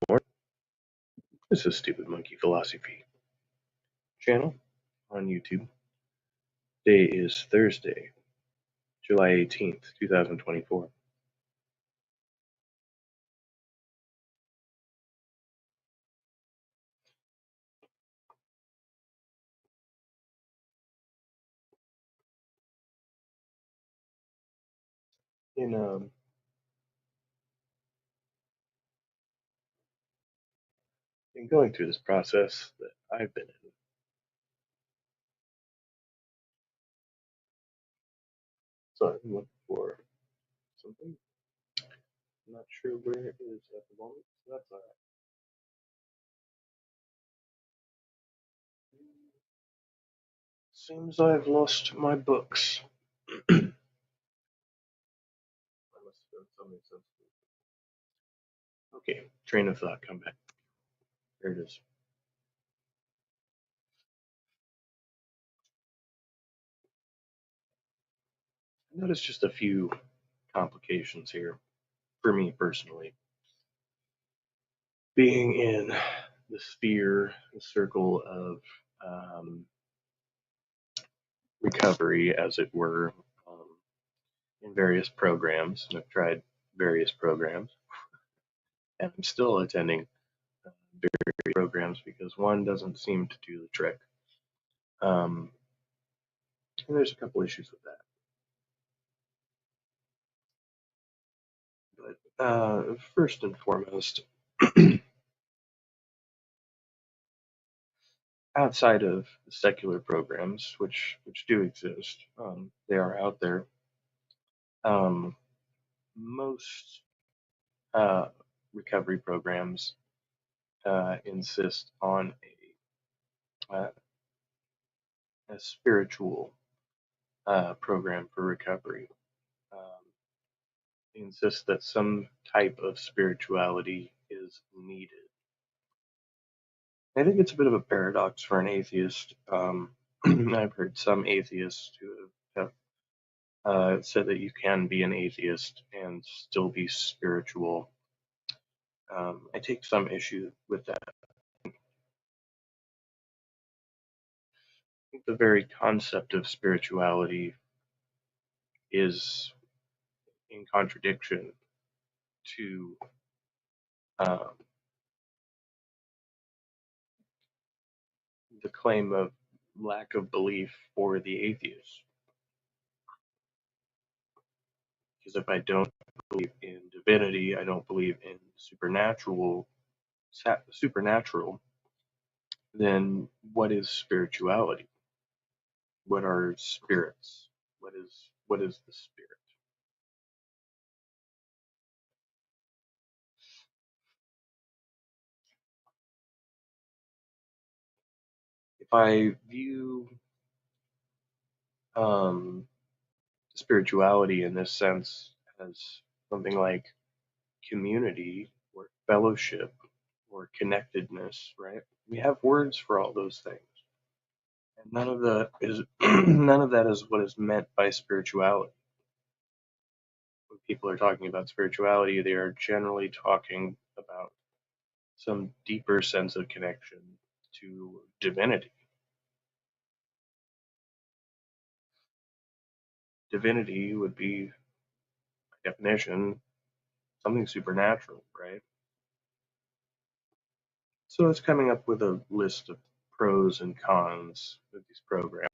morning. This is Stupid Monkey Philosophy channel on YouTube. Today is Thursday, July 18th, 2024. In in going through this process that I've been in, so I'm looking for something. I'm not sure where it is at the moment, so that's alright. Seems I've lost my books. I must have done something sensible. Okay, train of thought, come back. There it is. I noticed just a few complications here for me personally. Being in the sphere, the circle of um, recovery, as it were, in various programs. And I've tried various programs, and I'm still attending various programs because one doesn't seem to do the trick. And there's a couple issues with that. But first and foremost, outside of secular programs, which do exist, they are out there. Um, most uh, recovery programs insist on a spiritual program for recovery. Um, they insist that some type of spirituality is needed. I think it's a bit of a paradox for an atheist. I've heard some atheists who have said that you can be an atheist and still be spiritual. I take some issue with that. I think the very concept of spirituality is in contradiction to um, the claim of lack of belief for the atheist. Because if I don't believe in divinity, I don't believe in supernatural, then what is spirituality? What are spirits? What is the spirit? If I view um, spirituality in this sense as something like community or fellowship or connectedness, right? We have words for all those things. And none of that is none of that is what is meant by spirituality. When people are talking about spirituality, they are generally talking about some deeper sense of connection to divinity. Divinity would be, by definition, something supernatural, right? So it's coming up with a list of pros and cons of these programs.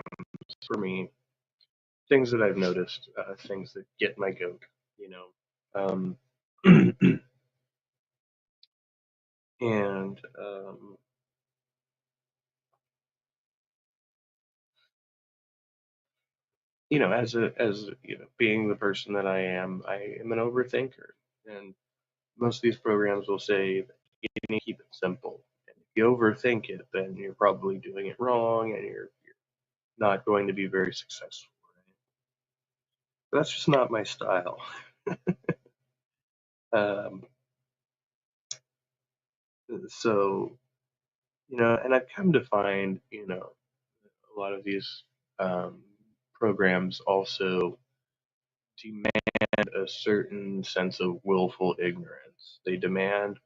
For me, things that I've noticed, things that get my goat, you know. Um, and being the person that I am an overthinker, and most of these programs will say that you need to keep it simple. And if you overthink it, then you're probably doing it wrong, and you're not going to be very successful. Right? But that's just not my style. Um, so and I've come to find, a lot of these um, programs also demand a certain sense of willful ignorance. They demand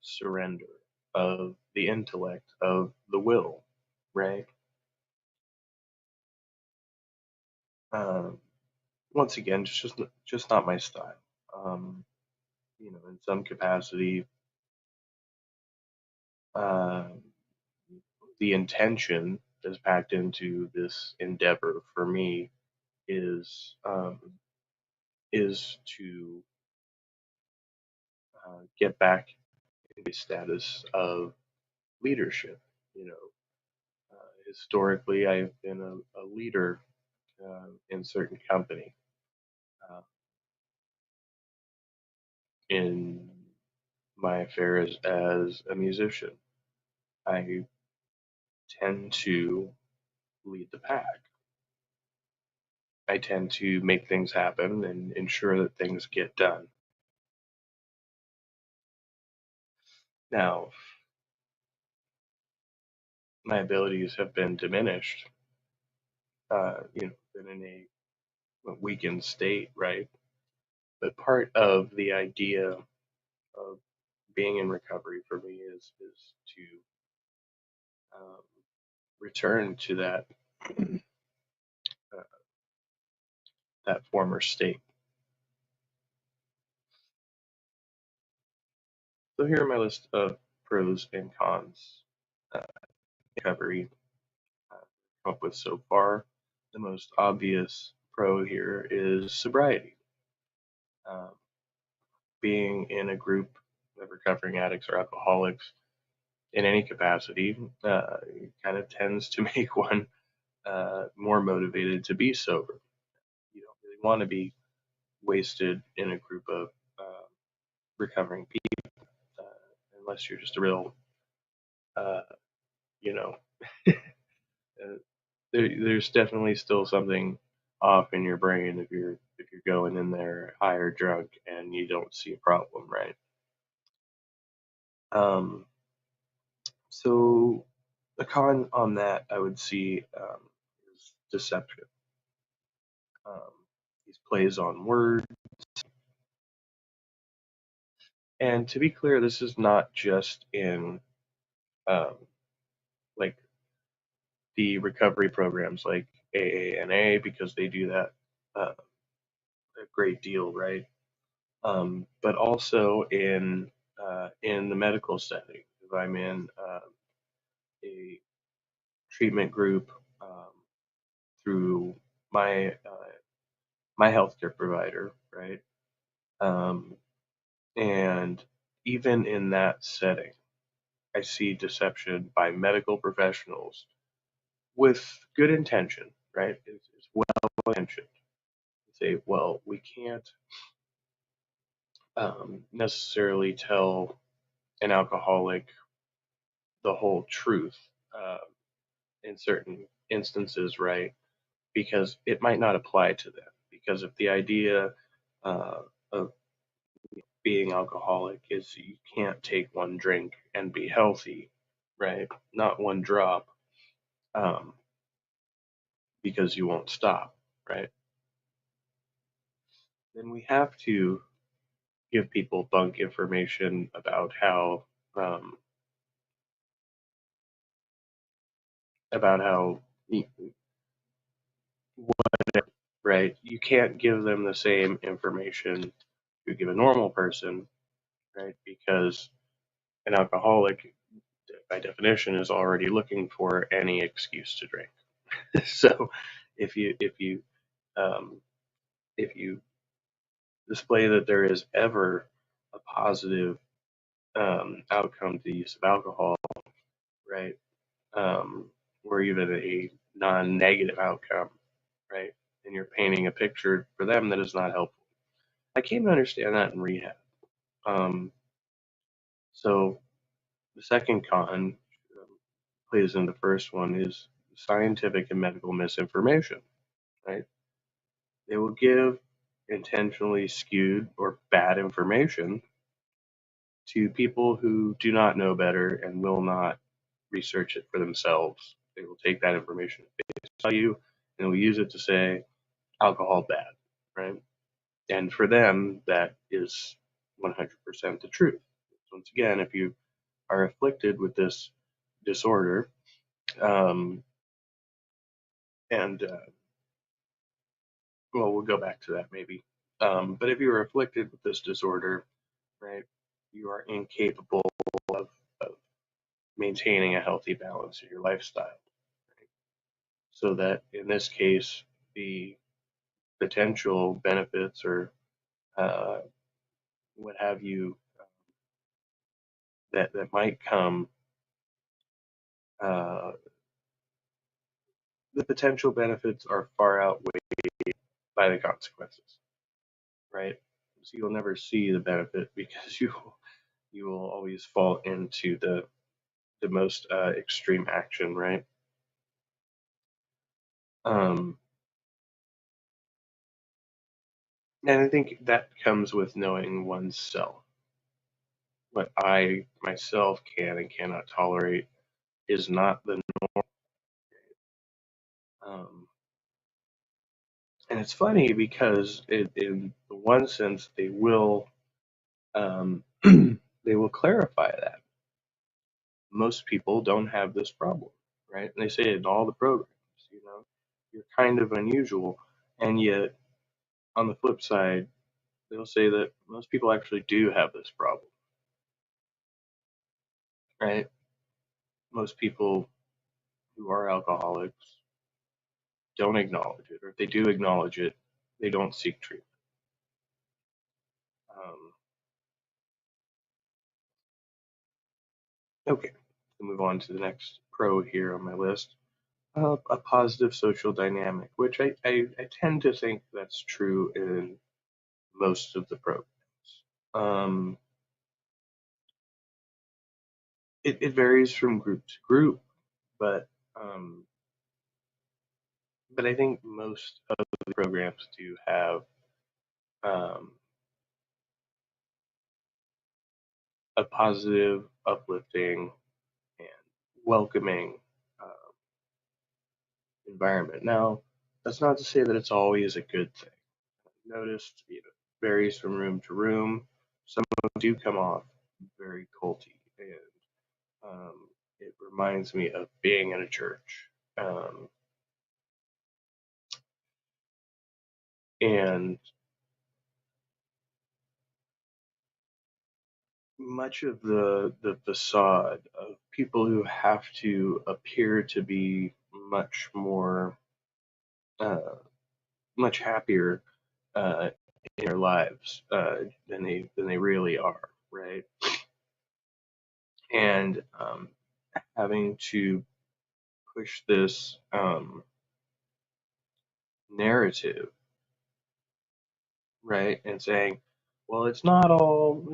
surrender of the intellect, of the will, right? Um, Once again, just not my style. Um, in some capacity, uh, the intention that's packed into this endeavor for me is um, is to get back in the status of leadership. You know, historically, I've been a leader in certain company. Uh, in my affairs as a musician, I tend to lead the pack. I tend to make things happen and ensure that things get done. Now, my abilities have been diminished, been in a weakened state, right? But part of the idea of being in recovery for me is to um, return to uh, that former state. So here are my list of pros and cons recovery come up with so far. The most obvious pro here is sobriety. Um, Being in a group of recovering addicts or alcoholics in any capacity kind of tends to make one more motivated to be sober. You don't really want to be wasted in a group of uh, recovering people unless you're just a real, uh, you know, there's definitely still something off in your brain if you're going in there high or drunk and you don't see a problem, right? Um, so the con on that I would see is deception. Um, these plays on words, and to be clear, this is not just in um, like the recovery programs like AA because they do that a great deal, right? But also in the medical setting. If I'm in a treatment group through my healthcare provider, right? Um, and even in that setting, I see deception by medical professionals with good intention, right? It's well intentioned. Say, well, we can't necessarily tell an alcoholic the whole truth in certain instances, right? Because it might not apply to them. Because if the idea uh, of being alcoholic is you can't take one drink and be healthy, right? Not one drop, um, because you won't stop, right? Then we have to give people bunk information um, about how right? You can't give them the same information you give a normal person, right? Because an alcoholic, by definition, is already looking for any excuse to drink. So, if um, if you display that there is ever a positive outcome to the use of alcohol, right? Um, or even a non-negative outcome, right? And you're painting a picture for them that is not helpful. I came to understand that in rehab. Um, so the second con plays in the first one is scientific and medical misinformation, right? They will give intentionally skewed or bad information to people who do not know better and will not research it for themselves. They will take that information at face value and will use it to say alcohol bad, right? And for them, that is 100% the truth. once again, if you are afflicted with this disorder, um, and well, we'll go back to that maybe. But if you are afflicted with this disorder, right, you are incapable of maintaining a healthy balance in your lifestyle. Right? So that in this case, the potential benefits or uh, what have you that might come, uh, the potential benefits are far outweighed by the consequences, right? So you'll never see the benefit because you will always fall into the most extreme action, right? Um, and I think that comes with knowing oneself. What I myself can and cannot tolerate is not the um, and it's funny because in the one sense they will they will clarify that most people don't have this problem, right? And they say it in all the programs, you know, you're kind of unusual, and yet on the flip side, they'll say that most people actually do have this problem, right? Most people who are alcoholics don't acknowledge it, or if they do acknowledge it, they don't seek treatment. Um, okay, we'll move on to the next pro here on my list. A positive social dynamic, which I tend to think that's true in most of the programs. Um, it varies from group to group, but um, but I think most of the programs do have um, a positive, uplifting, and welcoming uh, environment. Now, that's not to say that it's always a good thing. I've noticed, varies from room to room. Some of them do come off very culty, and it reminds me of being in a church. Um, and much of the facade of people who have to appear to be much more, uh, much happier uh, in their lives than they really are, right? And having to push this narrative, right, and saying, well, it's not all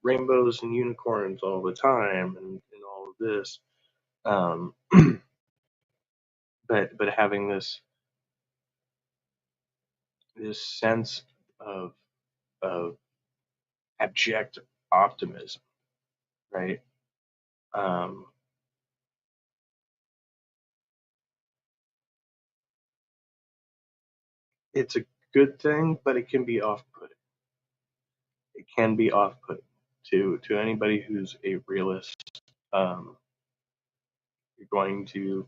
rainbows and unicorns all the time, and all of this, um, but having this sense of of abject optimism, right? Um, it's a good thing, but it can be off-putting. It can be off-putting to anybody who's a realist. You're going to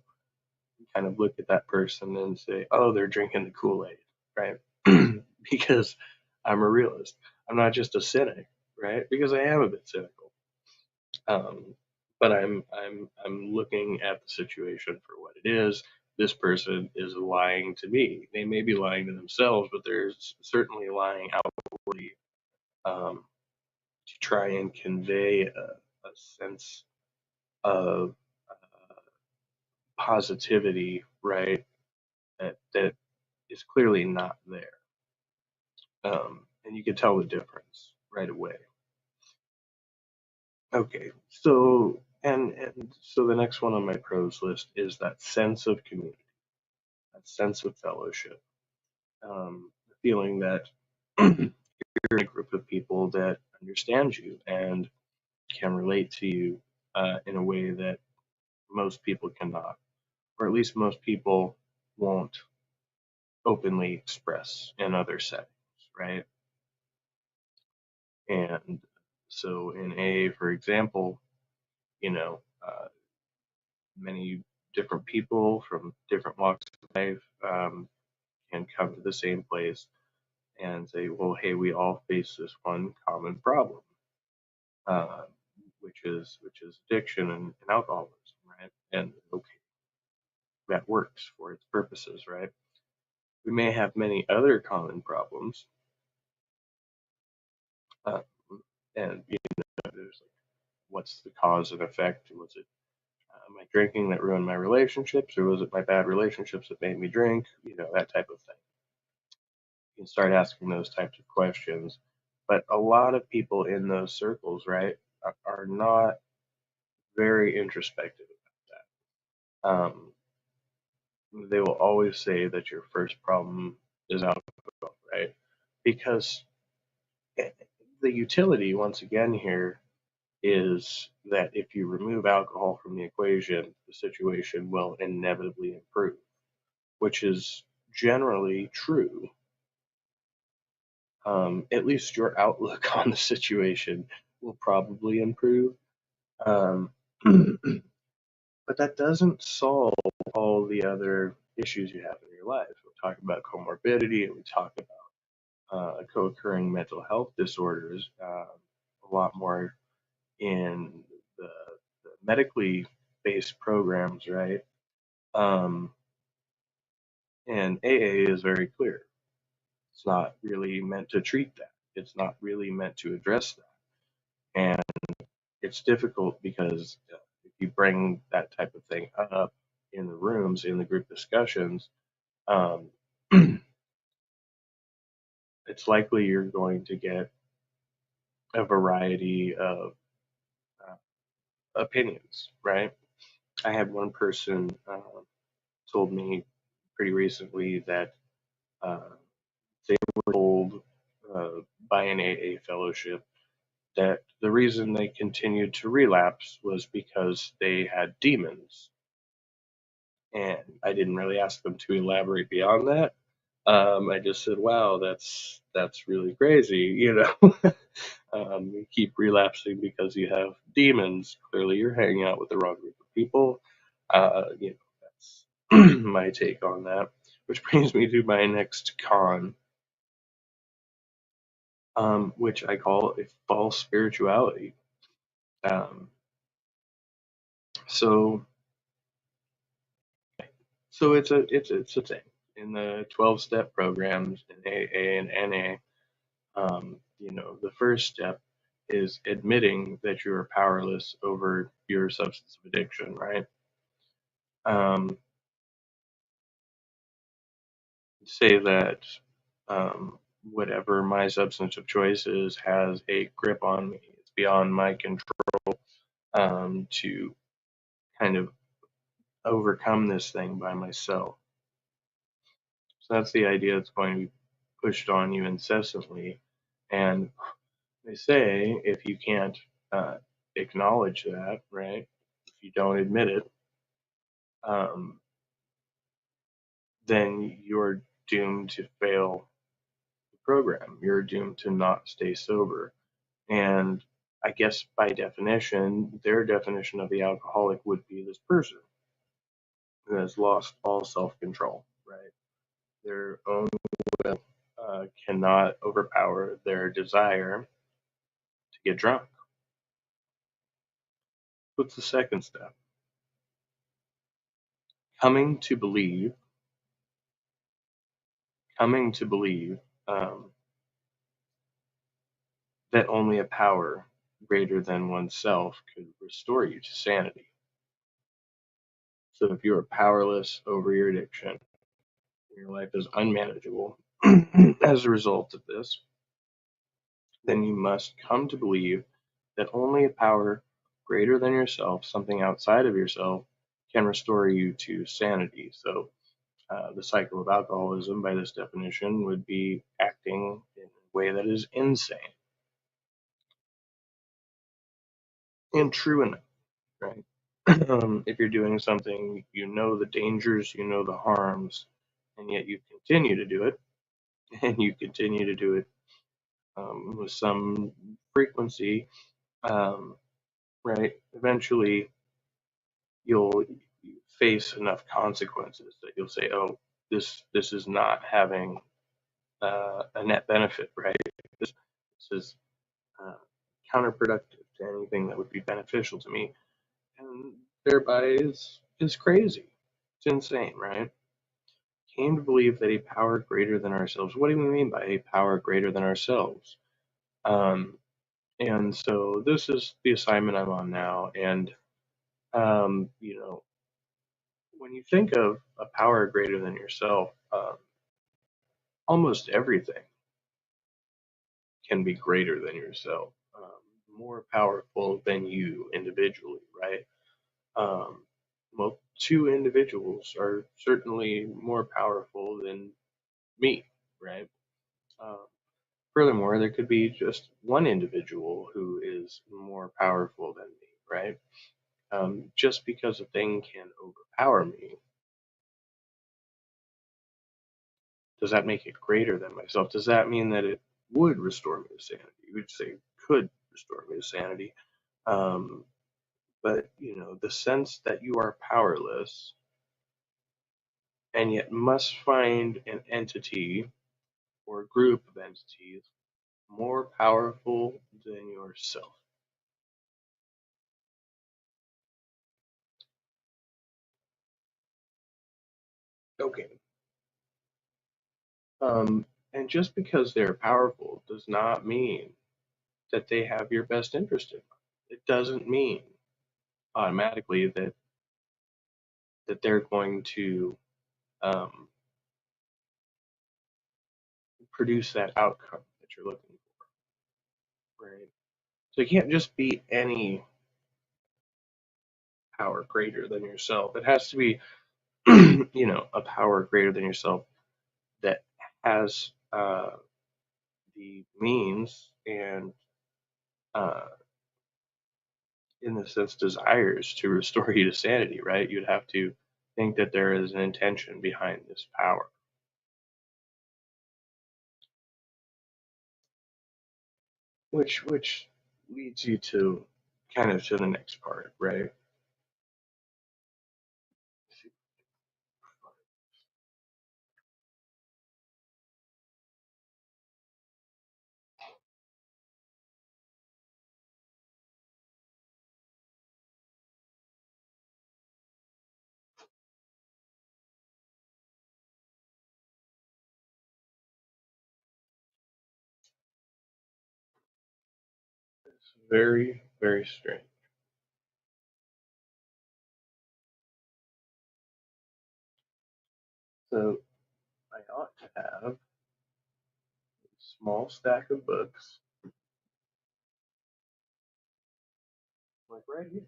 kind of look at that person and say, "Oh, they're drinking the Kool-Aid," right? Because I'm a realist. I'm not just a cynic, right? Because I am a bit cynical. Um, but I'm looking at the situation for what it is. This person is lying to me. They may be lying to themselves, but they're certainly lying outwardly to try and convey a sense of positivity, right? That is clearly not there, and you can tell the difference right away. Okay, so and so the next one on my pros list is that sense of community, that sense of fellowship, the feeling that you're in a group of people that understand you and can relate to you in a way that most people cannot, or at least most people won't openly express in other settings, right? And So in AA, for example, you know, many different people from different walks of life can come to the same place and say, well, hey, we all face this one common problem, uh, which is addiction and alcoholism, right? And okay, that works for its purposes, right? We may have many other common problems, uh, and there's like, what's the cause and effect? Was it my drinking that ruined my relationships, or was it my bad relationships that made me drink? That type of thing. You can start asking those types of questions. But a lot of people in those circles, right, are not very introspective about that. They will always say that your first problem is alcohol, right? Because the utility, once again, here is that if you remove alcohol from the equation, the situation will inevitably improve, which is generally true. At least your outlook on the situation will probably improve. Um, but that doesn't solve all the other issues you have in your life. We talk about comorbidity, and we talk about co-occurring mental health disorders a lot more in the, the medically based programs, right? Um, and AA is very clear. It's not really meant to treat that. It's not really meant to address that. And it's difficult because if you bring that type of thing up in the rooms, in the group discussions, um, it's likely you're going to get a variety of uh, opinions, right? I had one person told me pretty recently that uh, they were told by an AA fellowship that the reason they continued to relapse was because they had demons. And I didn't really ask them to elaborate beyond that. I just said, "Wow, that's really crazy." You keep relapsing because you have demons. Clearly, you're hanging out with the wrong group of people. That's my take on that. Which brings me to my next con, which I call a false spirituality. Um, so, so it's a thing in the 12-step programs in AA and NA. The first step is admitting that you are powerless over your substance of addiction, right? Um, Say that whatever my substance of choice is has a grip on me. It's beyond my control to kind of overcome this thing by myself. So that's the idea that's going to be pushed on you incessantly. And they say if you can't uh, acknowledge that, right? If you don't admit it, um, then you're doomed to fail the program. You're doomed to not stay sober. And I guess by definition, their definition of the alcoholic would be this person who has lost all self control, right? Their own will cannot overpower their desire to get drunk. What's the second step? Coming to believe, coming to believe um, that only a power greater than oneself could restore you to sanity. So if you are powerless over your addiction, your life is unmanageable as a result of this, then you must come to believe that only a power greater than yourself, something outside of yourself, can restore you to sanity. So the cycle of alcoholism, by this definition, would be acting in a way that is insane and true enough, right? If you're doing something, you know the dangers, you know the harms, and yet you continue to do it, and you continue to do it with some frequency, um, right? Eventually, you'll face enough consequences that you'll say, "Oh, this is not having a net benefit, right? This is uh, counterproductive to anything that would be beneficial to me," and thereby is crazy. It's insane, right? Came to believe that a power greater than ourselves. What do we mean by a power greater than ourselves? Um, and so this is the assignment I'm on now. And when you think of a power greater than yourself, almost everything can be greater than yourself, more powerful than you individually, right? Um, well, two individuals are certainly more powerful than me, right? Um, Furthermore, there could be just one individual who is more powerful than me, right? Just because a thing can overpower me, does that make it greater than myself? Does that mean that it would restore me to sanity? You would say could restore me to sanity. Um, but the sense that you are powerless and yet must find an entity or a group of entities more powerful than yourself. Okay. And just because they're powerful does not mean that they have your best interest in mind. It doesn't mean automatically that they're going to um, produce that outcome that you're looking for, right? So it can't just be any power greater than yourself. It has to be, a power greater than yourself that has the means and, uh, in the sense, desires to restore you to sanity, right? You'd have to think that there is an intention behind this power, which leads you to kind of to the next part, right? It's very, very strange. So I ought to have a small stack of books, like right here.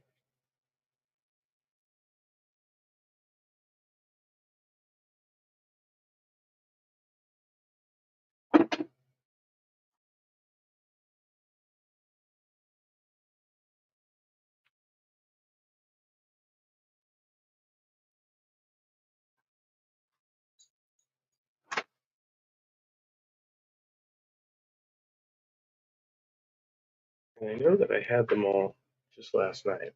And I know that I had them all just last night.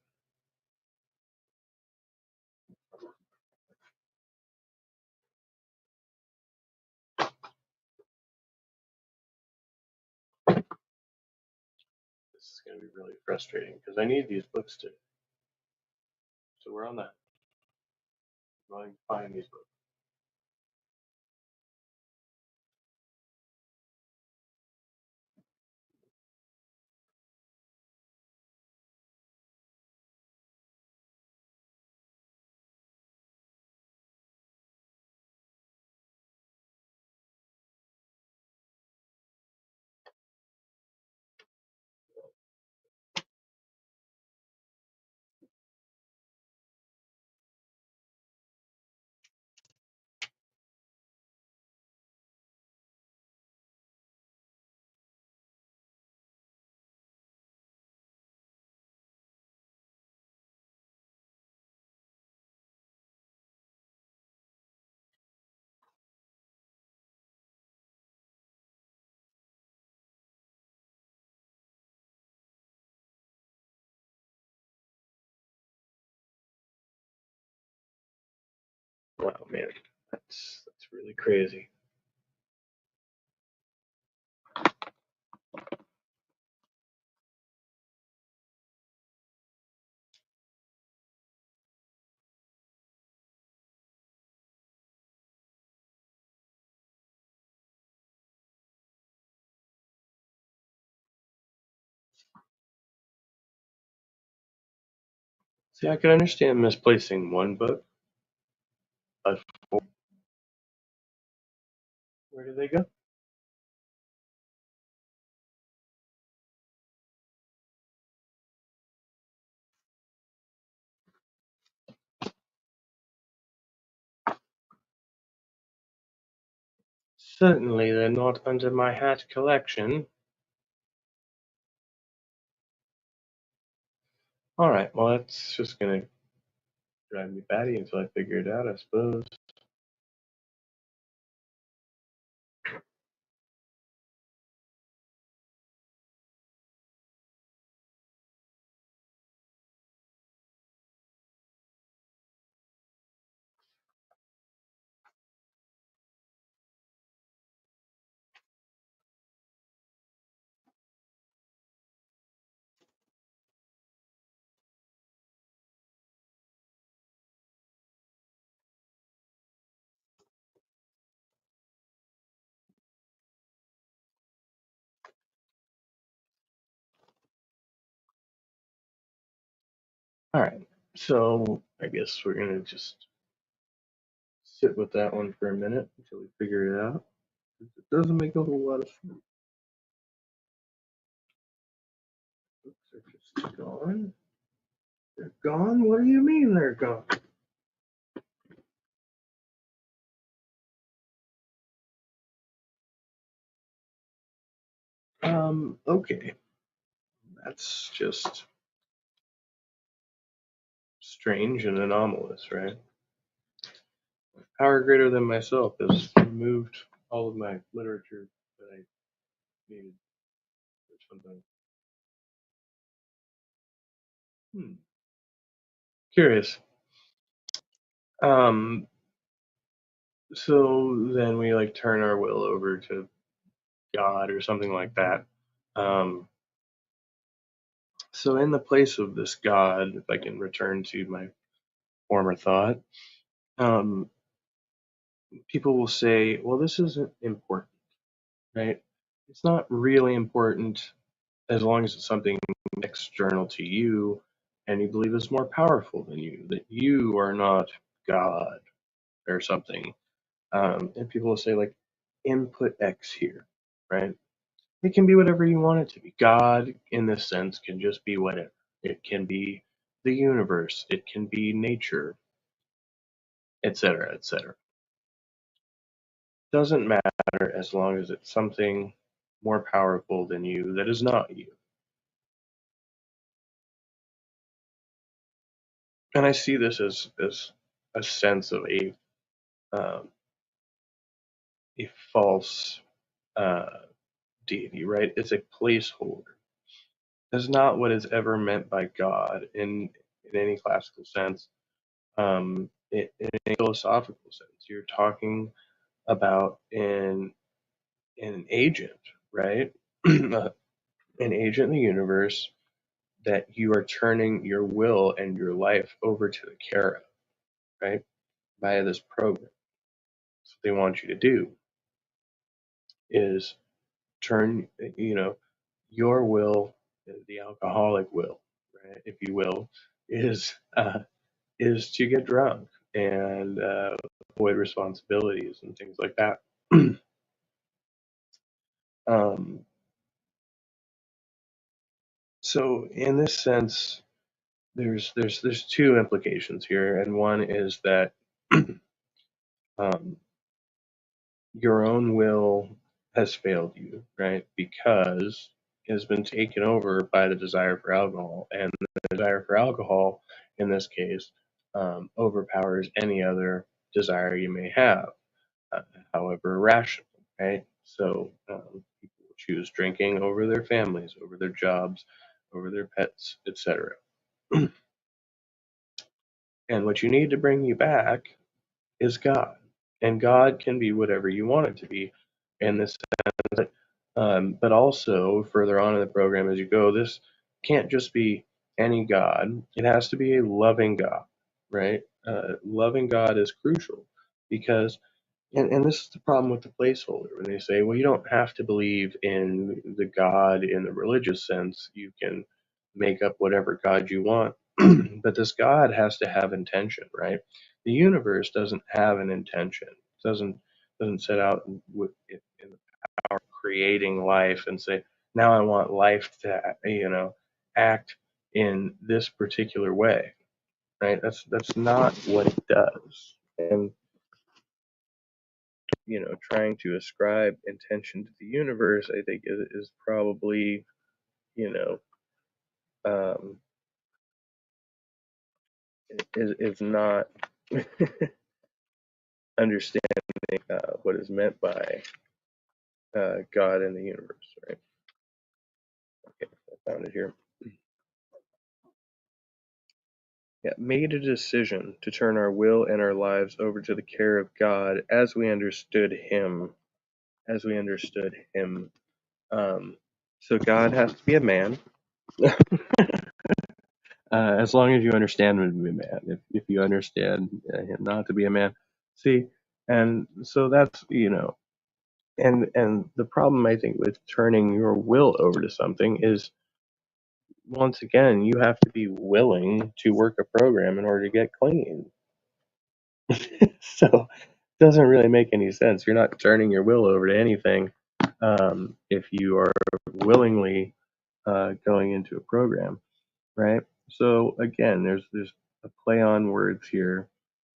This is going to be really frustrating because I need these books to. So we're on that. I'm going to find these books. Wow, man, that's really crazy. See, I can understand misplacing one book, but where do they go? Certainly, they're not under my hat collection. All right, well, that's just gonna drive me batty until I figure it out, I suppose. All right, so I guess we're gonna just sit with that one for a minute until we figure it out. It doesn't make a whole lot of sense. Books are just gone. They're gone? What do you mean they're gone? Okay. That's just strange and anomalous, right? Power greater than myself has removed all of my literature that I needed for something. Hmm. Curious. Um, so then we like turn our will over to God or something like that. Um, so in the place of this God, if I can return to my former thought, um, people will say, well, this isn't important, right? It's not really important as long as it's something external to you and you believe is more powerful than you, that you are not God or something. And people will say, like, input X here, right? It can be whatever you want it to be. God, in this sense, can just be whatever. It can be the universe, it can be nature, etc., etc. Doesn't matter as long as it's something more powerful than you that is not you. And I see this as a sense of um, a false uh, deity, right? It's a placeholder. It's not what is ever meant by God in any classical sense. In a philosophical sense, you're talking about an agent, right? An agent in the universe that you are turning your will and your life over to the care of, right? Via this program. So what they want you to do is turn, your will, the alcoholic will, right, if you will, is is to get drunk and avoid responsibilities and things like that. um, so in this sense, there's two implications here, and one is that um, your own will has failed you, right? Because it has been taken over by the desire for alcohol, and the desire for alcohol, in this case, overpowers any other desire you may have, uh, however irrational, right? So people choose drinking over their families, over their jobs, over their pets, etc. And what you need to bring you back is God, and God can be whatever you want it to be. In this but also further on in the program as you go, this can't just be any God. It has to be a loving God, right? Loving God is crucial because, and this is the problem with the placeholder when they say, well, you don't have to believe in the God in the religious sense. You can make up whatever God you want, but this God has to have intention, right? The universe doesn't have an intention. It doesn't set out in creating life and say, now I want life to, act in this particular way, right? That's not what it does. And, trying to ascribe intention to the universe, I think is probably, you know, um, is not understanding what is meant by God and the universe, right? Okay, I found it here. Yeah, made a decision to turn our will and our lives over to the care of God as we understood Him. As we understood Him. Um, so God has to be a man, as long as you understand him to be a man. If you understand him not to be a man, see, and so that's and the problem I think with turning your will over to something is once again you have to be willing to work a program in order to get clean. So it doesn't really make any sense. You're not turning your will over to anything if you are willingly going into a program, right? So again, there's a play on words here,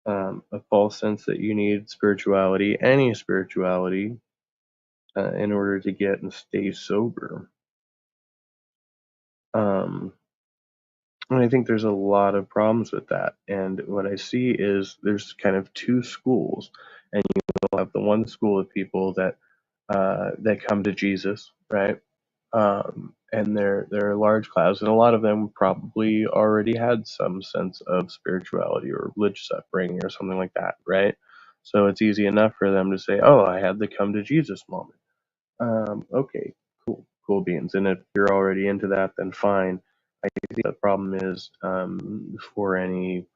a false sense that you need spirituality, any spirituality, in order to get and stay sober. Um, and I think there's a lot of problems with that. And what I see is there's kind of two schools, and you'll have the one school of people that come to Jesus, right? And they're large clouds, and a lot of them probably already had some sense of spirituality or religious upbringing or something like that, right? So it's easy enough for them to say, "Oh, I had the come to Jesus moment." Okay, cool beans. And if you're already into that, then fine. I think the problem is for any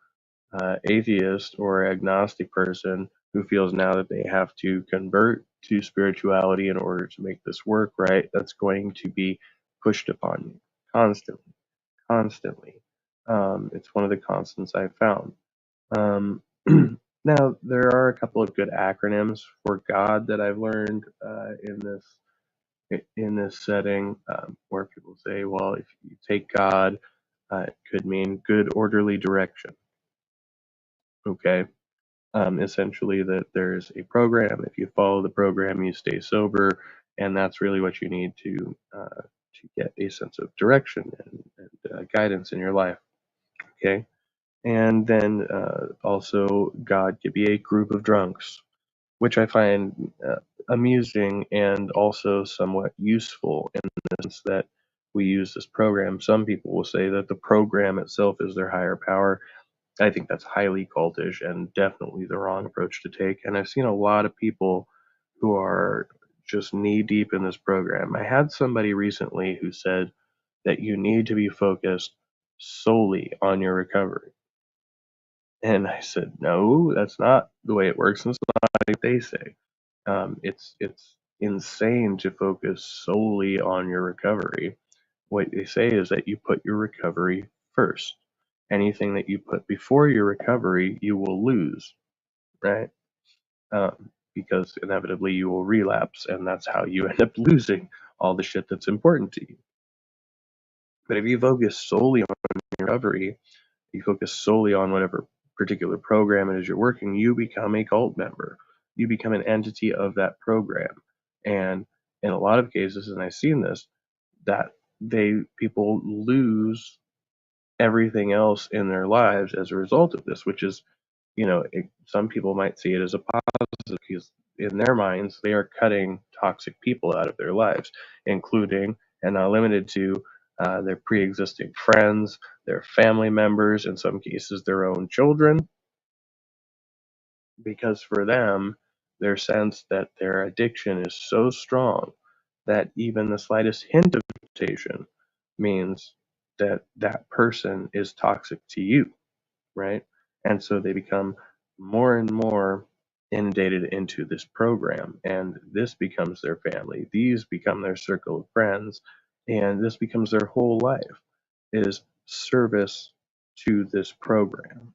atheist or agnostic person who feels now that they have to convert to spirituality in order to make this work, right? That's going to be pushed upon you constantly, constantly. It's one of the constants I've found. Um, now, there are a couple of good acronyms for God that I've learned in this setting, where people say, well, if you take God, it could mean good orderly direction. Okay. Essentially, that there's a program. If you follow the program, you stay sober, and that's really what you need to get a sense of direction and guidance in your life. Okay, and then also God could be a group of drunks, which I find amusing and also somewhat useful in the sense that we use this program. Some people will say that the program itself is their higher power. I think that's highly cultish and definitely the wrong approach to take. And I've seen a lot of people who are just knee deep in this program. I had somebody recently who said that you need to be focused solely on your recovery. And I said, no, that's not the way it works. And it's not like they say. It's insane to focus solely on your recovery. What they say is that you put your recovery first. Anything that you put before your recovery, you will lose, right? Because inevitably you will relapse, and that's how you end up losing all the shit that's important to you. But if you focus solely on your recovery, you focus solely on whatever particular program it is you're working, you become a cult member. You become an entity of that program. And in a lot of cases, and I've seen this, that people lose everything else in their lives as a result of this, which is, some people might see it as a positive because in their minds, they are cutting toxic people out of their lives, including and not limited to their pre existing friends, their family members, in some cases, their own children. because for them, their sense that their addiction is so strong that even the slightest hint of temptation means that that person is toxic to you, right? And so they become more and more inundated into this program, and this becomes their family. These become their circle of friends, and this becomes their whole life is service to this program.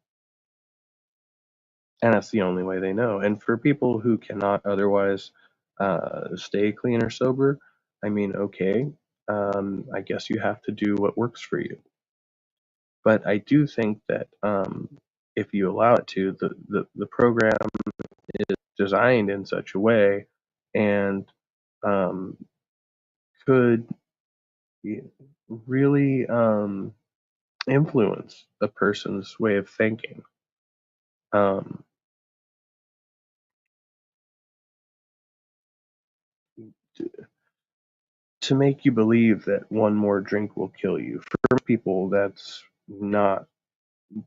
And that's the only way they know. And for people who cannot otherwise stay clean or sober, I mean, okay, I guess you have to do what works for you. But I do think that if you allow it to, the program is designed in such a way and um, could really influence a person's way of thinking. Um, to make you believe that one more drink will kill you. For people, that's not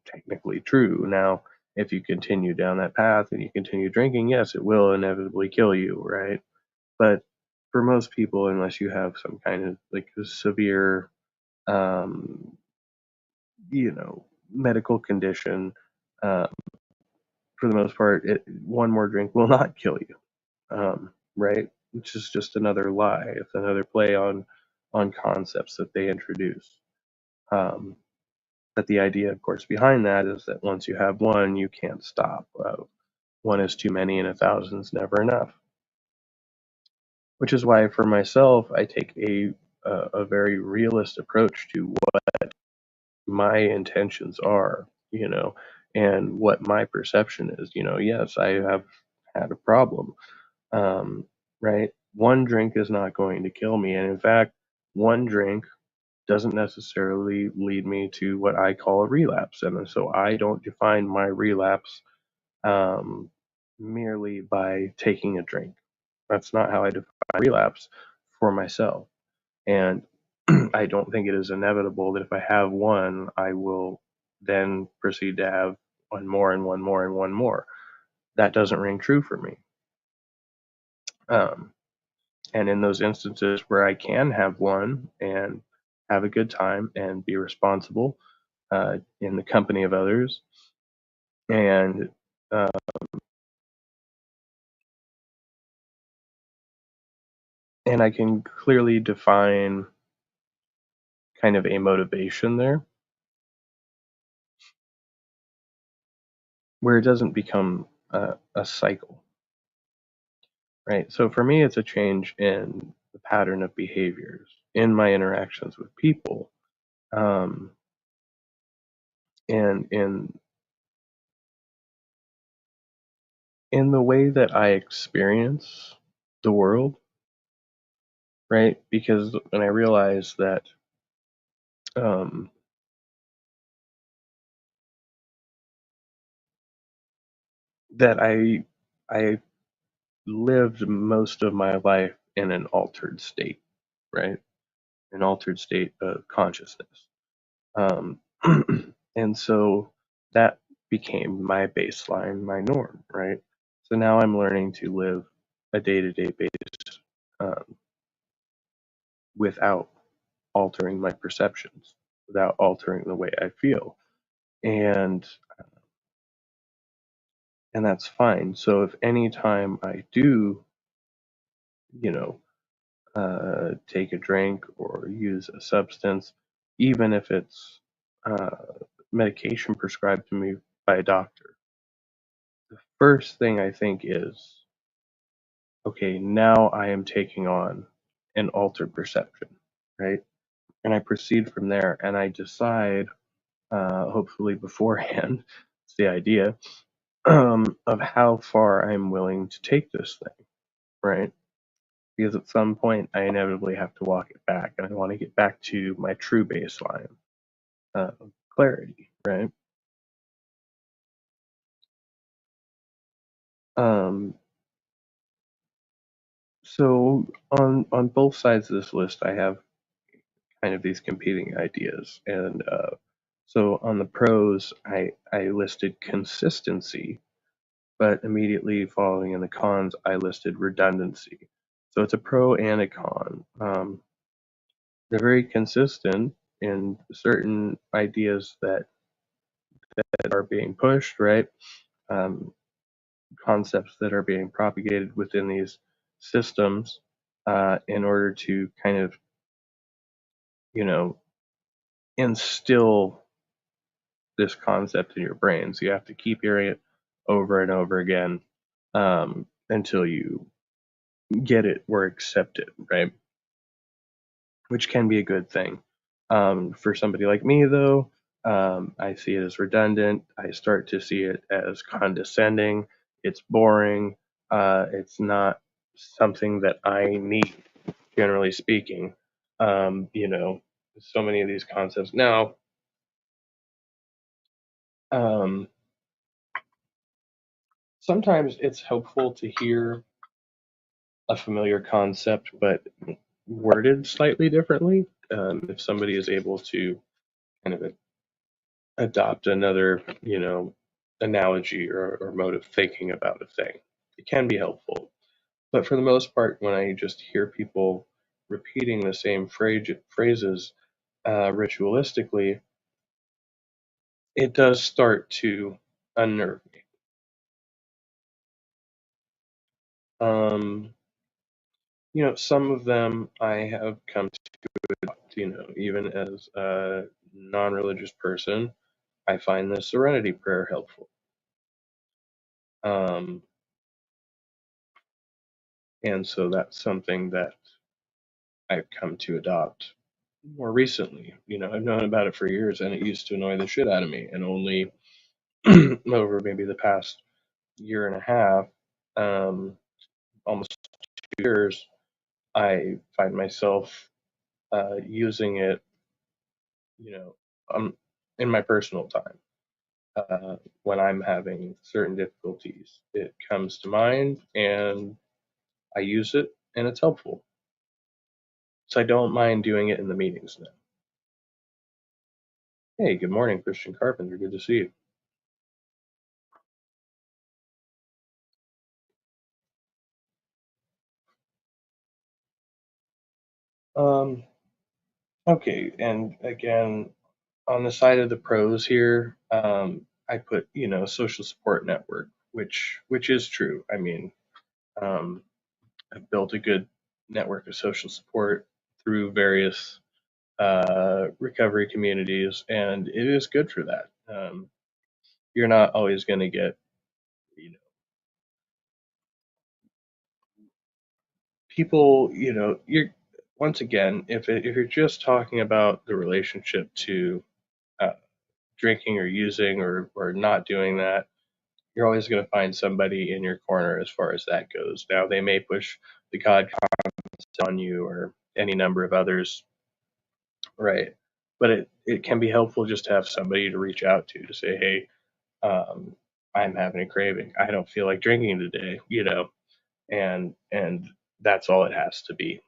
technically true. Now, if you continue down that path and you continue drinking, yes, it will inevitably kill you, right? But for most people, unless you have some kind of like severe, um, you know, medical condition, uh, for the most part, one more drink will not kill you, right? Which is just another lie. It's another play on concepts that they introduce. Um, but the idea, of course, behind that is that once you have one, you can't stop. One is too many, and a thousand's never enough. Which is why, for myself, I take a very realist approach to what my intentions are, and what my perception is. Yes, I have had a problem, um, right? One drink is not going to kill me, and in fact, one drink doesn't necessarily lead me to what I call a relapse. And so I don't define my relapse um, merely by taking a drink. That's not how I define relapse for myself. And I don't think it is inevitable that if I have one, I will then proceed to have one more and one more and one more. That doesn't ring true for me. Um, and in those instances where I can have one and have a good time and be responsible in the company of others, and uh, and I can clearly define kind of a motivation there, where it doesn't become a cycle, right? So for me, it's a change in the pattern of behaviors in my interactions with people, um, and in the way that I experience the world, right? Because when I realize um, that I lived most of my life in an altered state, right? An altered state of consciousness. Um, and so that became my baseline, my norm, right? So now I'm learning to live a day to day basis um, without altering my perceptions, without altering the way I feel. And and that's fine. So if any time I do, you know, take a drink or use a substance, even if it's uh, medication prescribed to me by a doctor, the first thing I think is, okay, now I am taking on an altered perception, right? And I proceed from there and I decide, hopefully beforehand, it's the idea, of how far I'm willing to take this thing, right? Because at some point I inevitably have to walk it back, and I want to get back to my true baseline of clarity, right? Um, so on both sides of this list, I have kind of these competing ideas, and so on the pros, I listed consistency but immediately following in the cons, I listed redundancy. So it's a pro and a con. They're very consistent in certain ideas that are being pushed, right? Um, Concepts that are being propagated within these systems in order to kind of, you know, instill this concept in your brain. So you have to keep hearing it over and over again until you get it or accept it, right? Which can be a good thing. For somebody like me, though, I see it as redundant. I start to see it as condescending. It's boring. It's not something that I need, generally speaking. You know, so many of these concepts. Now, um, sometimes it's helpful to hear a familiar concept, but worded slightly differently. If somebody is able to kind of adopt another, analogy or mode of thinking about a thing, it can be helpful. But for the most part, when I just hear people repeating the same phrases ritualistically, it does start to unnerve me. Um, some of them I have come to, even as a non-religious person, I find the Serenity Prayer helpful. Um, and so that's something that I've come to adopt more recently. I've known about it for years, and it used to annoy the shit out of me. And only over maybe the past year and a half, um, almost 2 years, I find myself using it, you know, in my personal time. When I'm having certain difficulties, it comes to mind, and I use it, and it's helpful. So I don't mind doing it in the meetings now. Hey, good morning, Christian Carpenter. Good to see you. Um, okay, and again, on the side of the pros here, I put, social support network, which is true. I mean, um, I've built a good network of social support through various recovery communities, and it is good for that. You're not always going to get, you know, people. You're once again, if you're just talking about the relationship to uh, drinking or using or not doing that, you're always going to find somebody in your corner as far as that goes. Now, they may push the COD on you or any number of others, right? But it can be helpful just to have somebody to reach out to say, hey, I'm having a craving. I don't feel like drinking today, and that's all it has to be.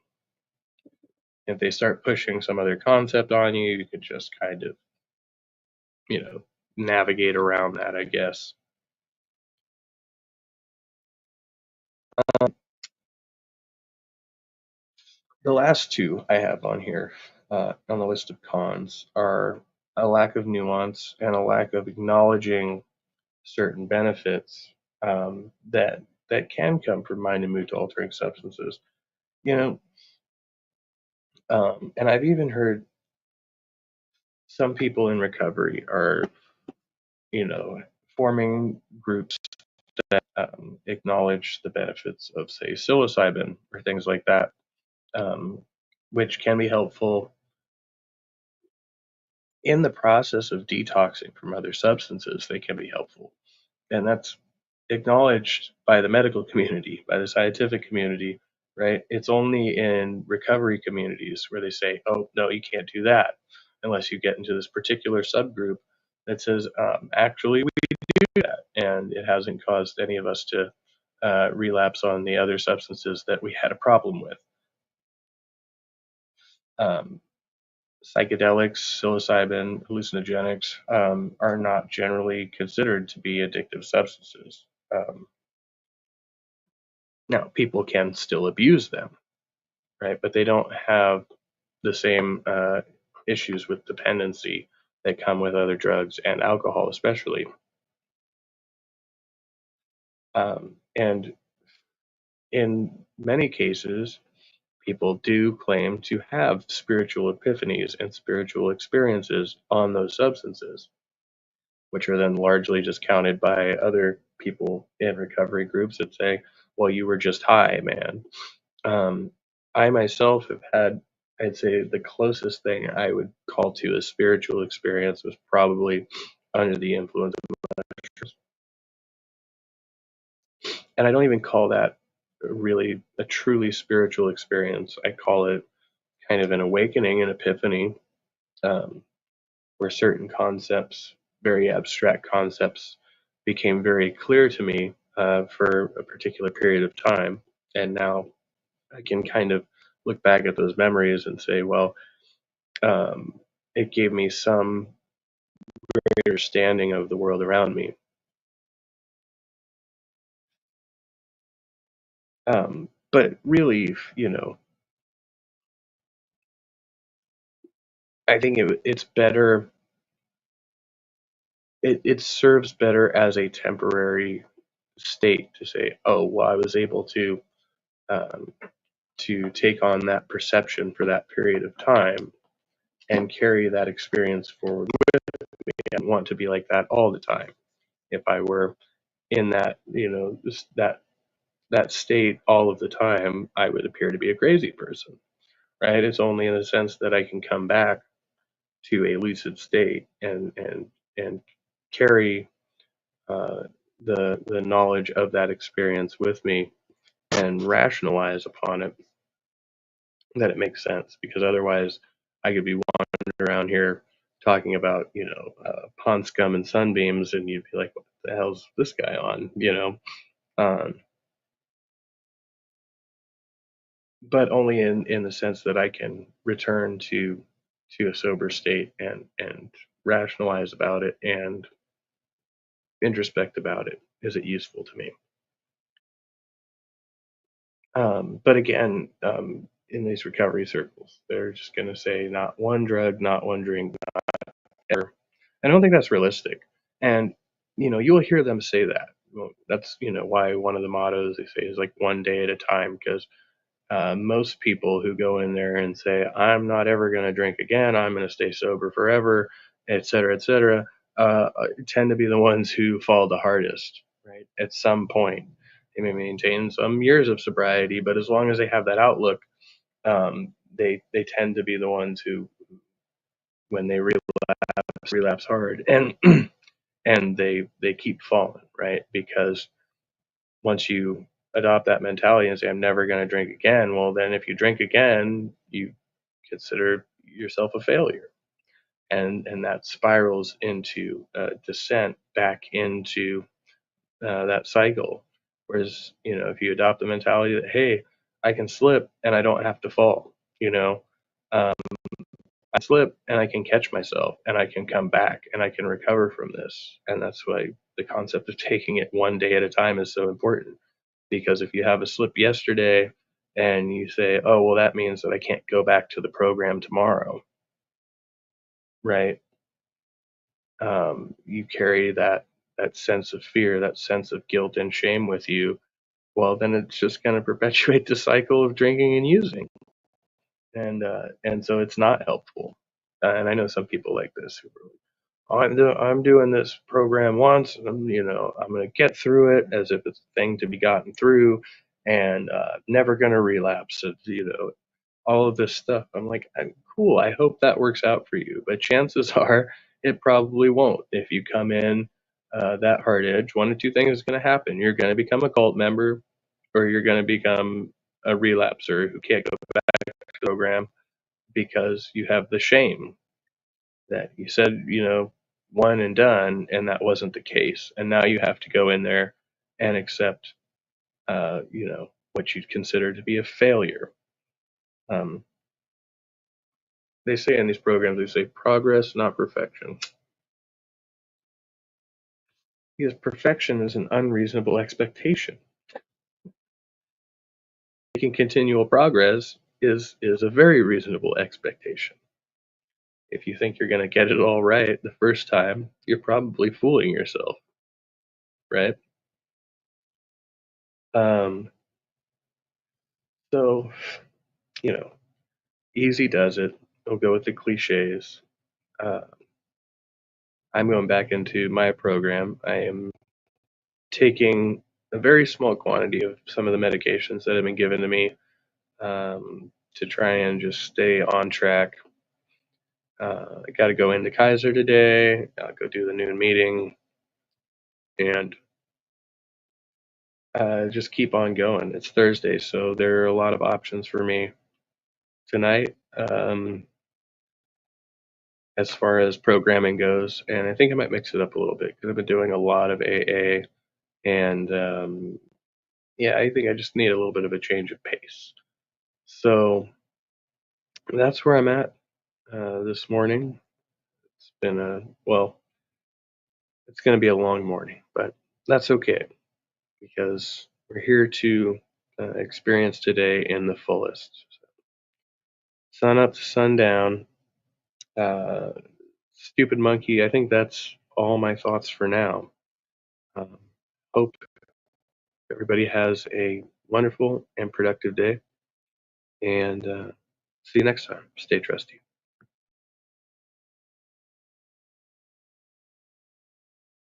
If they start pushing some other concept on you, you could just kind of, you know, navigate around that, I guess. The last two I have on here on the list of cons are a lack of nuance and a lack of acknowledging certain benefits that can come from mind and mood altering substances. You know, and I've even heard some people in recovery are, forming groups that acknowledge the benefits of, say, psilocybin or things like that, um, which can be helpful in the process of detoxing from other substances. They can be helpful, and that's acknowledged by the medical community, by the scientific community, right? It's only in recovery communities where they say, oh, no, you can't do that unless you get into this particular subgroup that says, actually, we do that. And it hasn't caused any of us to relapse on the other substances that we had a problem with. Um, Psychedelics, psilocybin, hallucinogenics are not generally considered to be addictive substances. Um, Now, people can still abuse them, right? But they don't have the same issues with dependency that come with other drugs and alcohol, especially. And in many cases, people do claim to have spiritual epiphanies and spiritual experiences on those substances, which are then largely discounted by other people in recovery groups that say, well, you were just high, man. Um, I myself have had, I'd say, the closest thing I would call to a spiritual experience was probably under the influence of mushrooms. And I don't even call that really a truly spiritual experience. I call it kind of an awakening, an epiphany, um, where certain concepts, very abstract concepts, became very clear to me for a particular period of time. And now I can kind of look back at those memories and say, well, it gave me some understanding of the world around me. But really, I think it's better. It serves better as a temporary state to say, oh, well, I was able um, to take on that perception for that period of time and carry that experience forward with me and want to be like that all the time. If I were in that, that state all of the time, I would appear to be a crazy person, right? It's only in the sense that I can come back to a lucid state and carry uh, the knowledge of that experience with me and rationalize upon it that it makes sense. Because otherwise, I could be wandering around here talking about pond scum and sunbeams, and you'd be like, "What the hell's this guy on?" Um, but only in the sense that I can return to a sober state and rationalize about it and introspect about it. Is it useful to me? But again, in these recovery circles, they're just going to say not one drug, not one drink, not ever. I don't think that's realistic. And you'll hear them say that. Well, that's why one of the mottos they say is like one day at a time, because most people who go in there and say, I'm not ever going to drink again, I'm going to stay sober forever, et cetera, tend to be the ones who fall the hardest, right? At some point. They may maintain some years of sobriety, but as long as they have that outlook, they tend to be the ones who, when they relapse hard, and and they keep falling, right? Because once you adopt that mentality and say, I'm never going to drink again, well, then if you drink again, you consider yourself a failure. And that spirals into descent back into that cycle. Whereas, if you adopt the mentality that, hey, I can slip and I don't have to fall, um, I slip and I can catch myself and I can come back and I can recover from this. And that's why the concept of taking it one day at a time is so important. Because if you have a slip yesterday and you say, oh, well, that means that I can't go back to the program tomorrow, right? You carry that sense of fear, that sense of guilt and shame with you. Well, then it's just going to perpetuate the cycle of drinking and using, and so it's not helpful. And I know some people like this who are like, oh, I'm doing this program once, and I'm going to get through it as if it's a thing to be gotten through, and never going to relapse. All of this stuff. I'm like, cool. I hope that works out for you, but chances are it probably won't. If you come in that hard edge, one of two things is going to happen. You're going to become a cult member, or you're going to become a relapser who can't go back to the program because you have the shame that you said, one and done, and that wasn't the case. And now you have to go in there and accept, what you'd consider to be a failure. Um, they say in these programs, they say progress, not perfection. Because perfection is an unreasonable expectation. Making continual progress is a very reasonable expectation. If you think you're going to get it all right the first time, you're probably fooling yourself, right? Um, so, you know, easy does it. I'll go with the cliches. Uh, I'm going back into my program. I am taking a very small quantity of some of the medications that have been given to me to try and just stay on track. I got to go into Kaiser today. I'll go do the noon meeting and just keep on going. It's Thursday, so there are a lot of options for me tonight as far as programming goes. And I think I might mix it up a little bit because I've been doing a lot of AA. And yeah, I think I just need a little bit of a change of pace. So that's where I'm at this morning. It's been well, it's going to be a long morning, but that's okay because we're here to experience today in the fullest. Sun up to sundown. Uh, Stupid monkey. I think that's all my thoughts for now. Um, Hope everybody has a wonderful and productive day, and see you next time. Stay trusty.